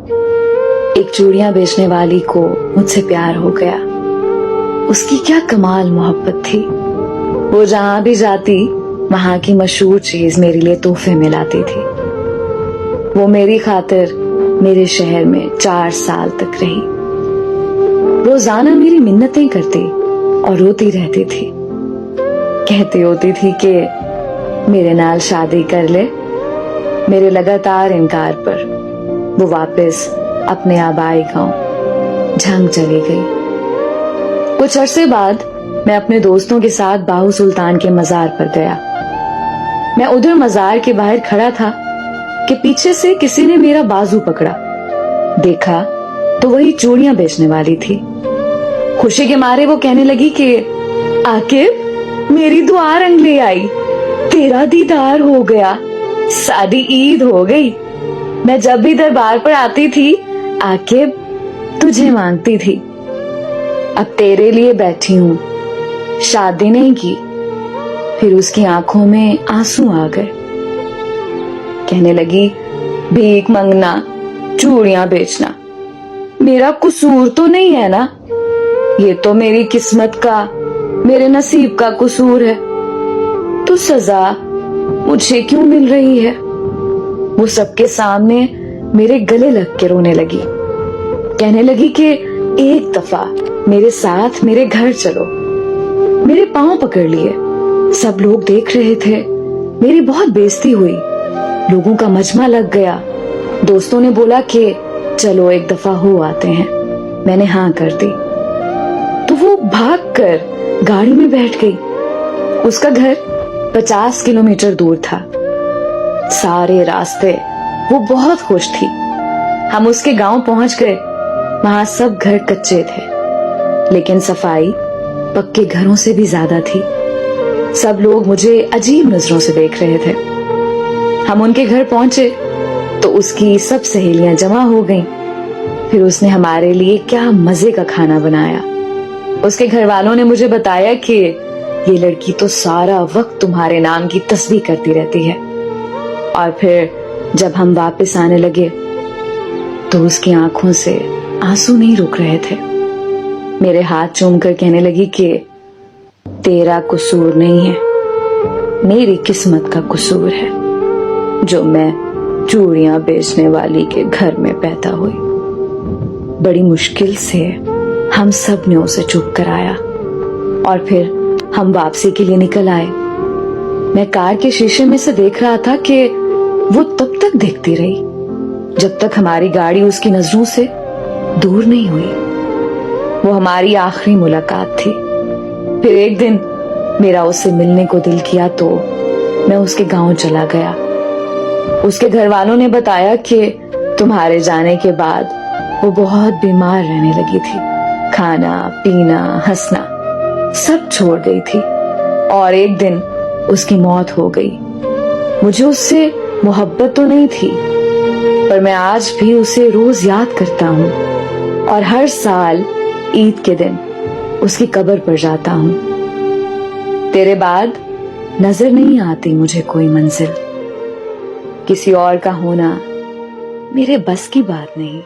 ایک چوڑیاں بیچنے والی کو مجھ سے پیار ہو گیا. اس کی کیا کمال محبت تھی. وہ جہاں بھی جاتی وہاں کی مشہور چیز میرے لیے تحفے میں لاتی تھی. وہ میری خاطر میرے شہر میں 4 سال تک رہی. روزانہ میری منتیں کرتی اور روتی رہتی تھی. کہتی ہوتی تھی کہ میرے نال شادی کر لے. میرے لگاتار انکار پر وہ واپس اپنے آبائی گاؤں جھنگ چلی گئی. کچھ عرصے بعد میں اپنے دوستوں کے ساتھ باہو سلطان کے مزار پر گیا. میں ادھر مزار کے باہر کھڑا تھا کہ پیچھے سے کسی نے میرا بازو پکڑا. دیکھا تو وہی چوڑیاں بیچنے والی تھی. خوشی کے مارے وہ کہنے لگی کہ عاقب میری دعا رنگ لے آئی. تیرا دیدار ہو گیا. ساری عید ہو گئی. میں جب بھی دربار پر آتی تھی عاقب تجھے مانگتی تھی. اب تیرے لیے بیٹھی ہوں. شادی نہیں کی. پھر اس کی آنکھوں میں آنسو آ گئے. کہنے لگی بھیک مانگنا, چوڑیاں بیچنا میرا قصور تو نہیں ہے نا. یہ تو میری قسمت کا, میرے نصیب کا قصور ہے. تو سزا مجھے کیوں مل رہی ہے. وہ سب کے سامنے میرے گلے لگ کے رونے لگی. کہنے لگی کہ ایک دفعہ میرے ساتھ میرے گھر چلو. میرے پاؤں پکڑ لیے. سب لوگ دیکھ رہے تھے. میری بہت بےزتی ہوئی. لوگوں کا مجمع لگ گیا. دوستوں نے بولا کہ چلو ایک دفعہ ہو آتے ہیں. میں نے ہاں کر دی. تو وہ بھاگ کر گاڑی میں بیٹھ گئی. اس کا گھر 50 کلومیٹر دور تھا. سارے راستے وہ بہت خوش تھی. ہم اس کے گاؤں پہنچ گئے. وہاں سب گھر کچے تھے لیکن صفائی پکے گھروں سے بھی زیادہ تھی. سب لوگ مجھے عجیب نظروں سے دیکھ رہے تھے. ہم ان کے گھر پہنچے تو اس کی سب سہیلیاں جمع ہو گئیں. پھر اس نے ہمارے لیے کیا مزے کا کھانا بنایا. اس کے گھر والوں نے مجھے بتایا کہ یہ لڑکی تو سارا وقت تمہارے نام کی تسبیح کرتی رہتی ہے. اور پھر جب ہم واپس آنے لگے تو اس کی آنکھوں سے آنسو نہیں رک رہے تھے. میرے ہاتھ چوم کر کہنے لگی کہ تیرا قصور نہیں ہے, میری قسمت کا قصور ہے جو میں چوڑیاں بیچنے والی کے گھر میں پیدا ہوئی. بڑی مشکل سے ہم سب نے اسے چپ کرایا اور پھر ہم واپسی کے لیے نکل آئے. میں کار کے شیشے میں سے دیکھ رہا تھا کہ وہ تب تک دیکھتی رہی جب تک ہماری گاڑی اس کی نظروں سے دور نہیں ہوئی. وہ ہماری آخری ملاقات تھی. پھر ایک دن میرا اس سے ملنے کو دل کیا تو میں اس کے گاؤں چلا گیا. اس کے گھر والوں نے بتایا کہ تمہارے جانے کے بعد وہ بہت بیمار رہنے لگی تھی. کھانا پینا ہنسنا سب چھوڑ گئی تھی اور ایک دن اس کی موت ہو گئی. مجھے اس سے محبت تو نہیں تھی پر میں آج بھی اسے روز یاد کرتا ہوں اور ہر سال عید کے دن اس کی قبر پر جاتا ہوں. تیرے بعد نظر نہیں آتی مجھے کوئی منزل. کسی اور کا ہونا میرے بس کی بات نہیں.